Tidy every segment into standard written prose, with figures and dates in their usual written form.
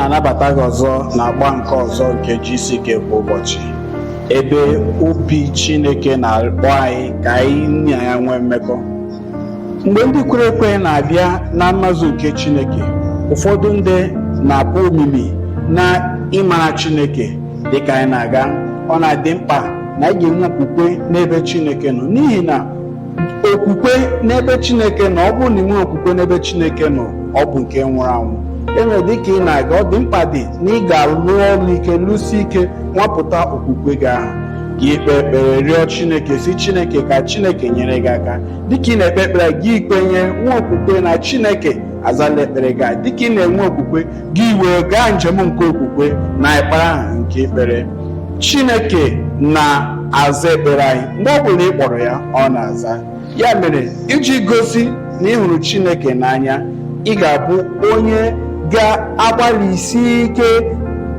na-anabata gị ọzọ na agba nke ọzọ nke GCK kwa ụbọchị, ebe obi Chineke na-akpọ anyị ka anyị na ya nwee mmekọ. Mgbe ndị kwere ekwe na-abịa na mmazu nke Chineke, ụfọdụ ndị na-akpọ omimi na ịmara Chineke. Dịka anyị na-aga, ọ na-adị mkpa na anyị ga-enwe okwukwe n'ebe Chineke nọ, n'ihi na okwukwe n'ebe Chineke nọ, ọ bụrụ na ị nwee okwukwe n'ebe Chineke nọ, ọ bụ nke nwụrụ anwụ. Enwere dịka ị na-aga, ọ dị mkpa dị na ị ga-alụ ọrụ ike, lụsi ike, nwapụta okwukwe gị ahụ, gị kpee ekpere, rịọ Chineke, si Chineke ka Chineke nyere gị aka. Dịka ị na-ekpe ekpere, gị kwenye, nwee okwukwe na Chineke azala ekpere gị. Dịka ị na-enwe okwukwe, gị wee gaa njem nke okwukwe na ekpere ahụ nke ekpere. Chineke na-aza ekpere anyị mgbe ọ bụla ị kpọrọ ya, ọ na-aza. Ya mere, iji gosi na ị hụrụ Chineke n'anya, ị ga-abụ onye ga-agbalịsi ike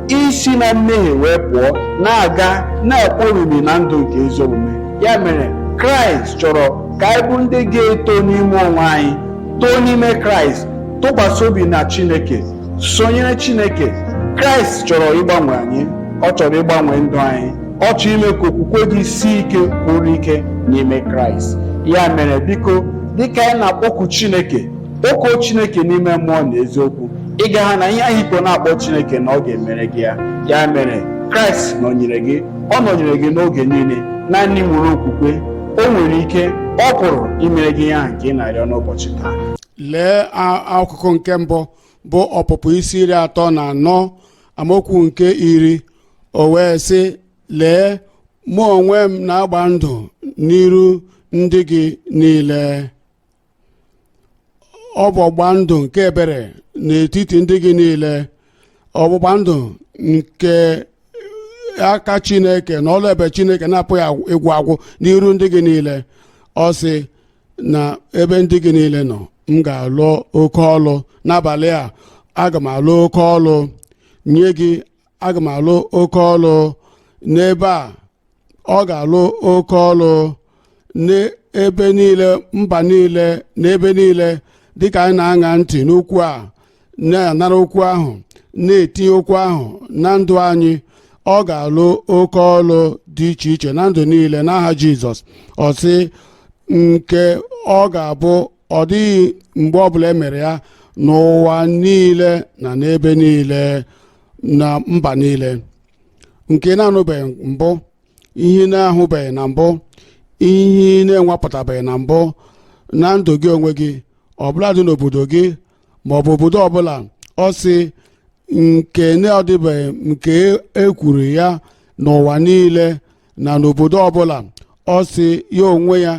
isi na mmehie wee pụọ, na-aga na-ekwe omimi na ndụ nke ezi omume. Ya mere, Kraịst chọrọ ka anyị bụ ndị ga-eto n'ime onwe anyị, too n'ime Kraịst, tụkwasị obi na Chineke, sonyere Chineke. Kraịst chọrọ ịgbanwe anyị, ọ chọrọ ịgbanwe ndụ anyị, ọ chọrọ ime ka okwukwe gị sie ike, kwụrụ ike n'ime Kraịst. Ya mere, biko, dịka anyị na-akpọku Chineke, kpọkuo Chineke n'ime mmụọ na eziokwu, ị ga-ha na ihe ahụ ikpo na-akpọ Chineke na ọ ga-emere gị ya. Ya mere, Kraịst nọnyere gị, ọ nọnyere gị n'oge niile. Naanị nwere okwukwe, o nwere ike, ọ pụrụ imere gị ihe ahụ nke ị na-arịọ n'ụbọchị taa. Lee akụkụ nke mbụ bụ Ọpụpụ isi 34 amaokwu nke 10. O wee sị, lee, mụ onwe m na-agba ndụ n'iru ndị gị niile. Ọ bụ ọgba ndụ nke ebere n'etiti ndị gị niile, ọgbụgba ndụ nke aka Chineke na ọlụ ebe Chineke na-apụghị ịgwụ agwụ n'iru ndị gị niile. Ọ sị na ebe ndị gị niile nọ, m ga-alụ oke ọlụ n'abalị a. Aga m alụ oke ọlụ nye gị, aga m alụ oke ọlụ n'ebe a, ọ ga-alụ oke ọlụ n'ebe niile, mba niile na ebe niile. Dịka anyị na-aṅa ntị n'okwu a, na-anara okwu ahụ, na-etinye okwu ahụ na ndụ anyị, ọ ga-alụ oke ọlụ dị iche iche na ndụ niile n'aha Jizọs. Ọ sị nke ọ ga-abụ, ọ dịghị mgbe ọbụla e mere ya n'ụwa niile na n'ebe niile na mba niile. Nke na-anụbeghị mbụ, ihe na-ahụbeghị na mbụ, ihe na-enwapụtabeghị na mbụ na ndụ gị onwe gị, ọbụla dị n'obodo gị ma ọ bụ obodo ọbụla. Ọ sị nke na-ọdịbeghị, nke ekwuru ya n'ụwa niile na n'obodo ọbụla. Ọ sị ya onwe ya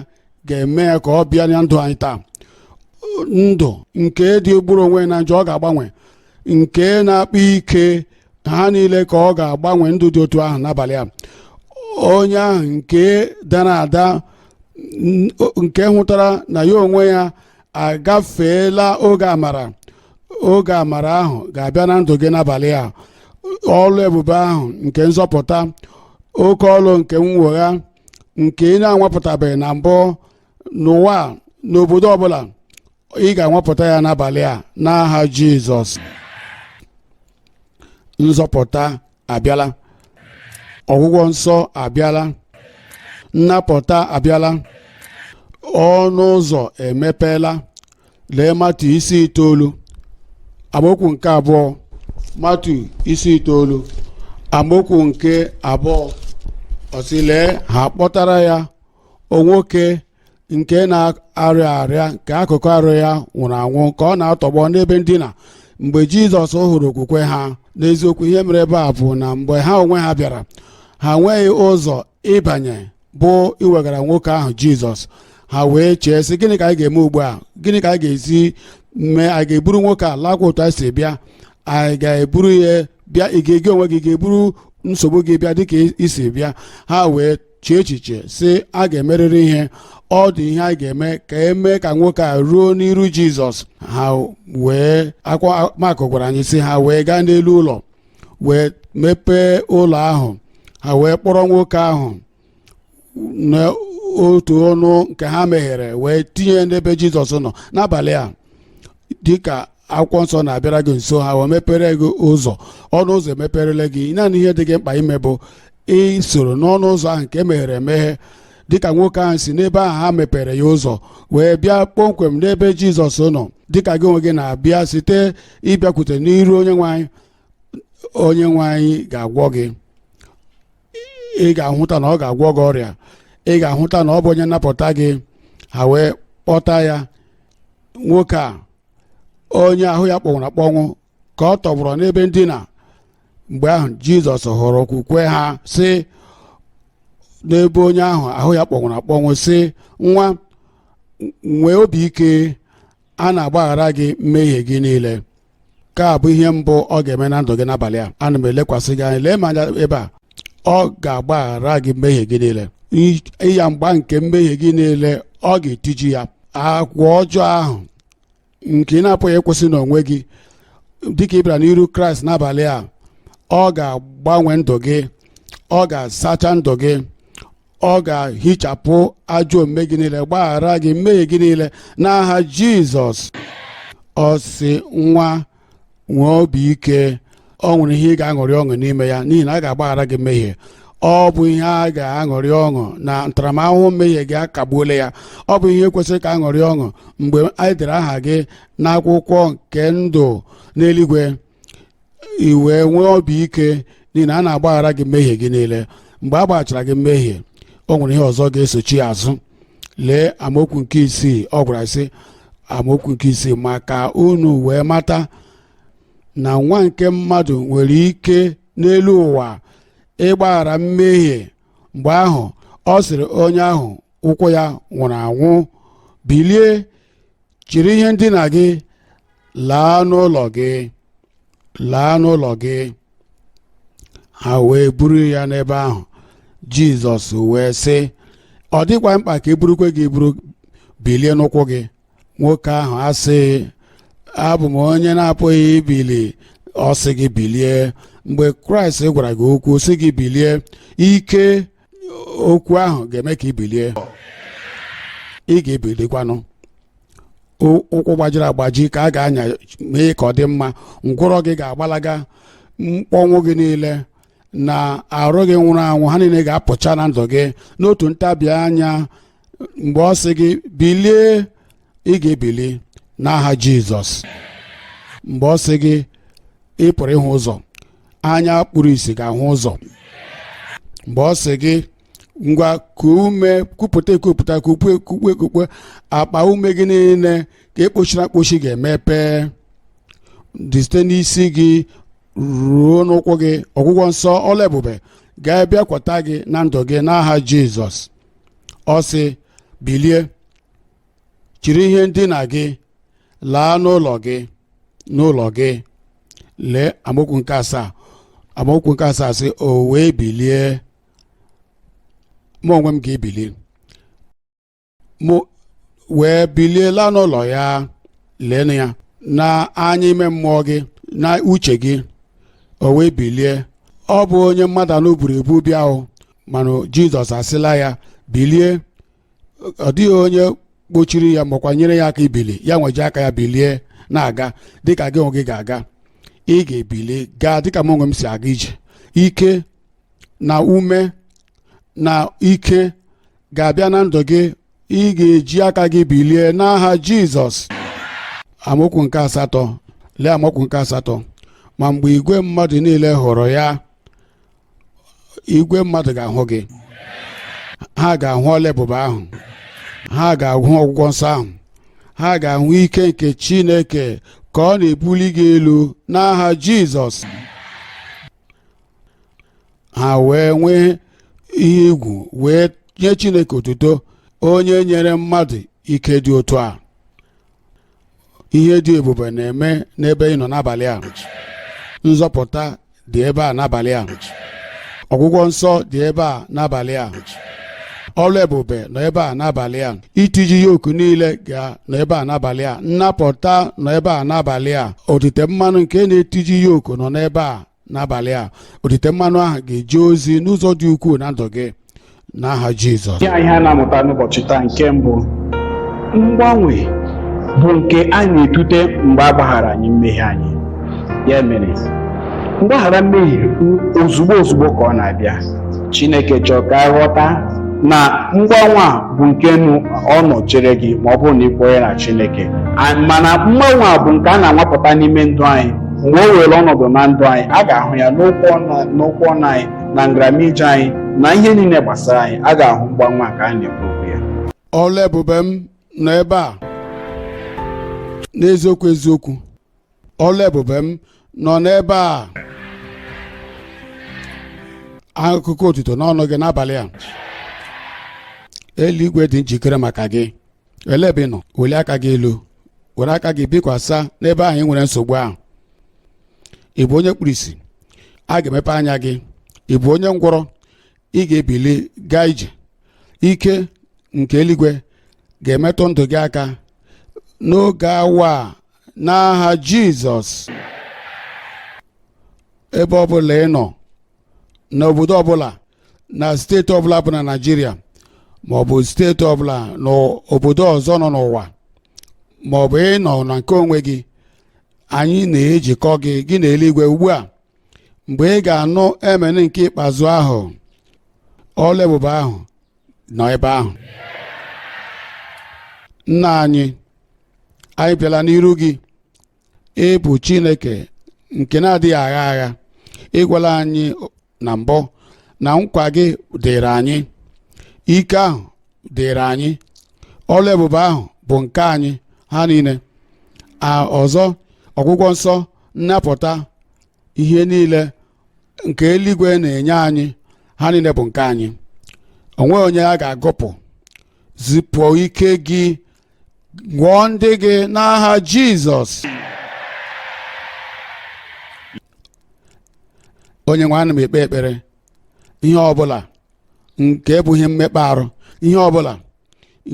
ga-eme ya ka ọ bịa na ndụ anyị taa. Ndụ nke dị gburu onwe na njọ, ọ ga-agbanwe. Nke na-akpa ike, ha niile ka ọ ga-agbanwe ndụ dị otu ahụ n'abalị a. Onye ahụ nke dara ada, nke hụtara na ya onwe ya agafeela oge amara, oge amara ahụ ga-abịa na ndụ gị n'abalị a. Ọlụ ebube ahụ nke nzọpụta, oke ọlụ nke mwegha, nke ị na-anwapụtabeghị na mbụ n'ụwa, n'obodo ọbụla, ị ga-anwapụta ya n'abalị a n'aha Jizọs. Nzọpụta abịala, ọgwụgwọ nsọ abịala, nnapụta abịala, ọnụ ụzọ emepeela. Lee Matu isi 9 amaokwu nke 2. Matu isi 9 amaokwu nke 2. Ọ sị, lee, ha kpọtara ya nwoke nke na-arịa arịa, nke akụkụ arụ ya nwụrụ anwụ, ka ọ na-atọgbọ n'ebe ndina. Mgbe Jizọs hụrụ okwukwe ha, n'eziokwu ihe mere ebe a bụ na mgbe ha onwe ha bịara, ha nweghị ụzọ ịbanye bụ iwegara nwoke ahụ Jizọs. Ha wee chee sị, gịnị ka anyị ga-eme ugbu a? Gịnị ka anyị ga-esi mee? Anyị ga-eburu nwoke a lakwa otu anyị si bịa? Anyị ga-eburu ya bịa? Ị ga-egi onwe gị ga-eburu nsogbu gị bịa dịka isi bịa? Ha wee chee echiche sị, a ga-emerịrị ihe. Ọ dị ihe anyị ga-eme ka emee ka nwoke a ruo n'iru Jizọs. Ha wee, akwa Mak gwara anyị sị, ha wee gaa n'elu ụlọ, wee mepee ụlọ ahụ. Ha wee kpọrọ nwoke ahụ n'otu ọnụ nke ha meghere, wee tinye n'ebe Jizọs nọ. N'abalị a, dịka akwụkwọ nsọ na-abịara gị nso, ha wee mepere gị ụzọ, ọnụ ụzọ emeperele gị. Naanị ihe dị gị mkpa ime bụ isoro n'ọnụ ụzọ ahụ nke emeghere emeghe, dịka nwoke ahụ si n'ebe ahụ ha mepere ya ụzọ wee bịa kpọmkwem n'ebe Jizọs nọ, dịka gị onwe gị na-abịa site ịbịakwute n'iru onye nwe anyị. Onye nwe anyị ga-agwọ gị, ị ga-ahụta na ọ ga-agwọ gị ọrịa, ị ga-ahụta na ọ bụ onye nnapụta gị. Ha wee kpọta ya, nwoke a onye ahụ ya kpọnwụrụ akpọnwụ ka ọ tọgbọrọ n'ebe ndina. Mgbe ahụ Jizọs hụrụ okwukwe ha, sị n'ebe onye ahụ ya kpọnwụrụ akpọnwụ, sị, nwa, nwee obi ike, a na-agbaghara gị mmehie gị niile. Ka bụ ihe mbụ ọ ga-eme na ndụ gị n'abalị a. Ana m elekwasị gị anya, lee m anya ebe a. Ọ ga-agbaghara gị mmehie gị niile, ịya mgba nke mmehie gị niile. Ọ ga-etiji ya agwa ọjọọ ahụ nke ị na-apụghị ịkwụsị n'onwe gị. Dịka ị bịara n'iru Kraịst n'abalị a, ọ ga-agbanwe ndụ gị, ọ ga-asacha ndụ gị, ọ ga-ehichapụ ajọ omume gị niile, gbaghara gị mmehie gị niile n'aha Jizọs. Ọ sị, nwa, nwee obi ike, ọ nwere ihe ị ga-aṅụrị ọṅụ n'ime ya, n'ihi na a ga-agbaghara gị mmehie. Ọ bụ ihe a ga-aṅụrị ọṅụ na ntaramahụhụ mmehie gị akagbuola ya. Ọ bụ ihe kwesịrị ka aṅụrị ọṅụ mgbe anyị dere aha gị n'akwụkwọ nke ndụ n'eluigwe. I wee nwee obi ike n'ihi na a na-agbaghara gị mmehie gị niile. Mgbe a gbaghachara gị mmehie, o nwere ihe ọzọ ga-esochi azụ. Lee amaokwu nke 6, ọ gwara sị, amaokwu nke 6, maka unu wee mata na nwa nke mmadụ nwere ike n'elu ụwa ịgbaghara mmehie. Mgbe ahụ ọ sịrị onye ahụ ụkwụ ya nwụrụ anwụ, bilie, chịrị ihe ndina gị, laa n'ụlọ gị, laa n'ụlọ gị. Ha wee buru ya n'ebe ahụ. Jizọs wee sị, ọ dịkwa mkpa ka e burukwe gị buru, bilie n'ụkwụ gị. Nwoke ahụ asị, abụ m onye na-apụghị ibili. Ọ sị gị bilie. Mgbe Kraịst gwara gị okwu sị gị bilie, ike okwu ahụ ga-eme ka ị bilie. Ị ga-ebilikwanụ. Ụkwụ gbajiri agbaji ka a ga-anya mee ka ọ dị mma. Ngwụrọ gị ga-agbalaga, mkpọnwụ gị niile na arụ gị nwụrụ anwụ, ha niile ga-apụcha na ndụ gị n'otu ntabi anya. Mgbe ọ sị gị bilie, ị ga-ebili n'aha Jizọs. Mgbe ọ sị gị ị pụrụ ịhụ ụzọ, anya kpuru ìsì ga-ahụ ụzọ. Mgbe ọ sị gị ngwa kuo ume, kwupụta ekwupụta, kukwe ekukwe, akpa ume gị niile ka ekpochiri akpochi ga-emepe dị site n'isi gị ruo n'ụkwụ gị. Ọgwụgwọ nsọ ọla ebube ga-abịakwata gị na ndụ gị n'aha Jizọs. Ọ sị bilie, chịrị ihe ndina gị, laa n'ụlọ gị, n'ụlọ gị. Lee amaokwu nke 7. Amaokwu nke 7 sị, o wee bilie, mụ onwe m ga-ebili, mụ wee bilie laa n'ụlọ ya. Lee na ya na anya ime mmụọ gị na uche gị, o wee bilie. Ọ bụ onye mmadụ anụ buru ebu bịa ahụ, mana Jizọs asịla ya bilie. Ọ dịghị onye kpochiri ya makwa nyere ya aka ibili, ya nweji aka ya bilie na-aga dịka gị onwe gị ga-aga. Ị ga-ebili gaa dịka m onwe m si aga ije. Ike na ume na ike ga-abịa na ndụ gị. Ị ga-eji aka gị bilie n'aha Jizọs. Amaokwu nke 8. Lee amaokwu nke 8. Ma mgbe igwe mmadụ niile hụrụ ya, igwe mmadụ ga-ahụ gị. Ha ga-ahụ ọla ebube ahụ, ha ga-ahụ ọgwụgwọ nsọ ahụ, ha ga-ahụ ike nke Chineke ka ọ na-ebuli gị elu n'aha Jizọs. Ha wee nwee ihe egwu, wee nye Chineke otuto, onye nyere mmadụ ike dị otu a. Ihe dị ebube na-eme n'ebe ị nọ n'abalị a. Nzọpụta dị ebe a n'abalị a. Ọgwụgwọ nsọ dị ebe a n'abalị a. Ọlụ ebube nọ ebe a n'abalị a. Itiji yoku niile nọ ebe a n'abalị a. Nnapụta nọ ebe a n'abalị a. Otite mmanụ nke na-etiji yoku nọ n'ebe a n'abalị a. Otite mmanụ ahụ ga-eje ozi n'ụzọ dị ukwuu na ndụ gị n'aha Jizọs. Ihe a na-amụta n'ụbọchị taa, nke mbụ, mgbanwe bụ nke a na-etute mgbe a gbaghara anyị mmehie anyị. Ya mere, mgbaghara mmehie ozugbo ka ọ na-abịa. Chineke chọrọ ka anyị ghọta na mgbanwe a bụ nke ọ nọchere gị ma ọ bụrụ na ị kwenye na Chineke. Mana mgbanwe a bụ nke a na-anwapụta n'ime ndụ anyị. Mgbe o were ọnọdụ na ndụ anyị, a ga-ahụ ya n'okwu ọnụ anyị, na nramije anyị, na ihe niile gbasara anyị. A ga-ahụ mgbanwe a ka a na-ekwu okwu ya. Ọlụ ebube m nọ ebe a, n'eziokwu eziokwu, ọlụ ebube m nọ n'ebe a. Akụkọ otuto n'ọnụ gị n'abalị a. Eluigwe dị njikere maka gị. Ele ebe ị nọ, welie aka gị elu, were aka gị bikwasa n'ebe ahụ ị nwere nsogbu ahụ. Ị bụ onye kpuru ìsì, a ga-emepe anya gị. Ị bụ onye ngwọrọ, ị ga-ebili gaa ije. Ike nke eluigwe ga-emetụ ndụ gị aka n'oge awa n'aha Jizọs. Ebe ọbụla ị nọ, n'obodo ọbụla, na steeti ọbụla bụ na Naịjirịa, ma ọ bụ steeti ọbụla n'obodo ọzọ nọ n'ụwa, ma ọ bụ ị nọ na nke onwe gị, anyị na-ejikọ gị na eluigwe ugbu a. Mgbe ị ga-anụ emene nke ikpeazụ ahụ, ọlụ ebube ahụ nọ ebe ahụ. Nna anyị bịala n'iru gị. Ị bụ Chineke nke na-adịghị agha agha. Ị gwala anyị na mbụ na nkwa gị dịrị anyị, ike ahụ dịrị anyị, ọlụ ebube ahụ bụ nke anyị ha niile. Ọzọ, ọgwụgwọ nsọ, nnapụta, ihe niile nke eluigwe na-enye anyị, ha niile bụ nke anyị. Onwe onye a ga-agụpụ. Zipụ ike gị, gwọọ ndị gị n'aha Jizọs. Onye nwe, ana m ekpe ekpere, ihe ọbụla nke bụ ihe mmekpa arụ, ihe ọbụla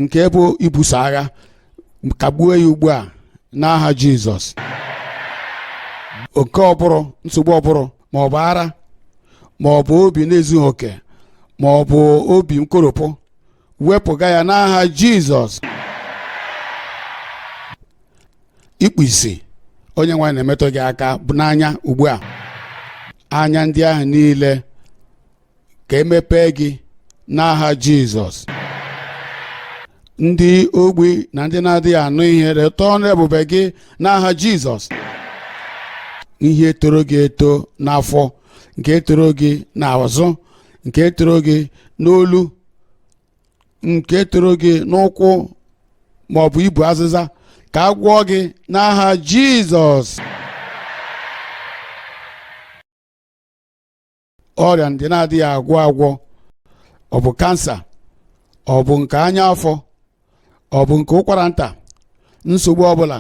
nke bụ ibuso agha, kagbuo ya ugbu a n'aha Jizọs. Oke ọbụrụ, nsogbu ọbụrụ, ma ọ bụ ara, ma ọ bụ obi na-ezughị oke, ma ọ bụ obi nkoropụ, wepụga ya n'aha Jizọs. Ikpu ìsì, onye nwaanyị na-emetụ gị aka bụ n'anya ugbu a. Anya ndị ahụ niile ka emepee gị n'aha Jizọs. Ndị ogbi na ndị na-adịghị anụ ihe retọ ọnụ ebube gị n'aha Jizọs. Ihe toro gị eto n'afọ, nke toro gị n'azụ, nke toro gị n'olu, nke toro gị n'ụkwụ, ma ọ bụ ibu azịza, ka a gwọọ gị n'aha Jizọs. Ọrịa ndị na-adịghị agwọ, ọ bụ kansa, ọ bụ nke anya afọ, ọ bụ nke ụkwara nta, nsogbu ọbụla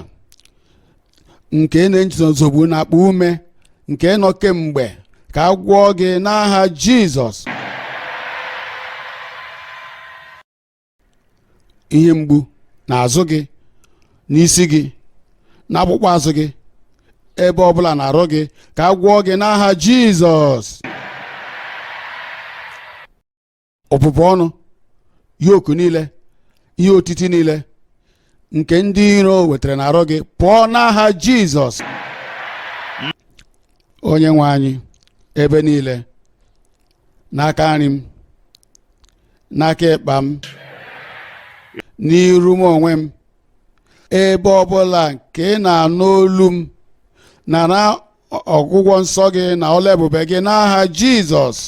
nke na-enye nsogbu na-akpa ume, nke nọ kemgbe, ka a gwọọ gị n'aha Jizọs. Ihe mgbu n'azụ gị, n'isi gị, n'akpụkpọ azụ gị, ebe ọbụla na-arụ gị, ka a gwọọ gị n'aha Jizọs. Ọbụbụ ọnụ, yoku niile, ihe otiti niile nke ndị iro wetara n'arụ gị, pụọ n'aha Jizọs. Onye nwe anyị, ebe niile, n'aka nri m, n'aka ekpa m, n'iru m onwe m, ebe ọbụla nke na-anụ olu m, nara ọgwụgwọ nsọ gị na ọlụ ebube gị n'aha Jizọs.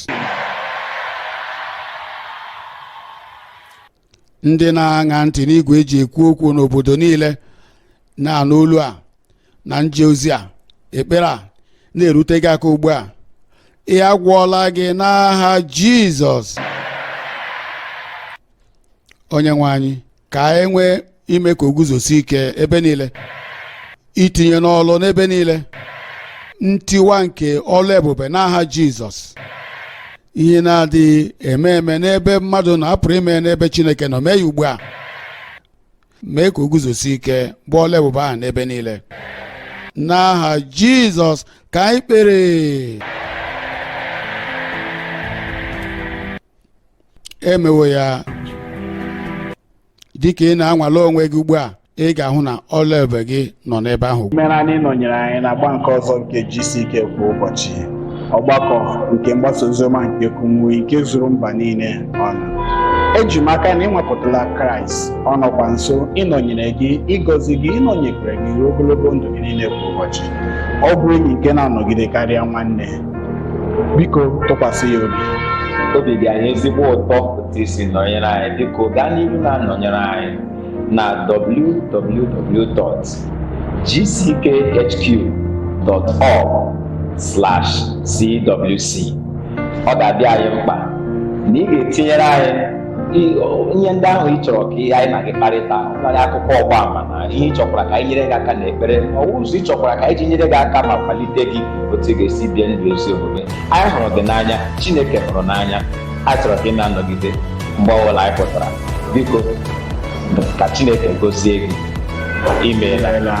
Ndị na-aṅa ntị n'igwe eji ekwu okwu n'obodo niile na-anụ olu a na nje ozi a, ekpere a na-erute gị aka ugbu a. Ị agwọọla gị n'aha Jizọs. Onye nwe anyị, ka e nwee ime ka o guzosi ike ebe niile, itinye n'ọlụ n'ebe niile, ntiwa nke ọlụ ebube n'aha Jizọs. Ihe na-adịghị eme n'ebe mmadụ na-apụrụ ime n'ebe Chineke nọ, mee ya ugbu a. Mee ka o guzosi ike, bụ ọlụ ebube ahụ n'ebe niile, n'aha Jizọs ka anyị kpere. Emewo ya. Dịka ị na-anwale onwe gị ugbu a ị ga-ahụ na ọla ebube gị nọ n'ebe ahụ. Mere anyị nọnyere anyị na-agba nke ọzọ nke GCK kwa ụbọchị, ọgbakọ nke mgbasa oziọma nke Kumuyi nke zuru mba niile ọnụ. Eji m aka na ịnwapụtala Kraịst, ọ nọkwa nso ịnọnyere gị, ịgọzi gị, ịnọnyekwere gị ruo ogologo ndụ gị niile kwa ụbọchị. Ọ bụ enyi nke na-anọgide karịa nwanne. Biko tụkwasị ya obi. Obi dị anyị ezigbo ụtọ otu isi nọnyere anyị. Biko gaa n'ihu na-anọnyere anyị na www.gckhq.org/CWC. Ọ ga-adị anyị mkpa na ị ga-etinyere anyị ihe ndị ahụ ị chọrọ ka anyị na gị kparịta, ọbụladị akụkọ ọgba ama na ihe ị chọkwara ka anyị nyere gị aka n'ekpere, ọwụ ụzọ ị chọkwara ka anyị ji nyere gị aka ma kwalite gị otu ị ga-esi bie ndụ ezi omume. Anyị hụrụ gị n'anya, Chineke hụrụ n'anya, anyị chọrọ ka ị na-anọgide mgbe ọbụla anyị pụtara. Biko ka Chineke gozie gị. Imeela.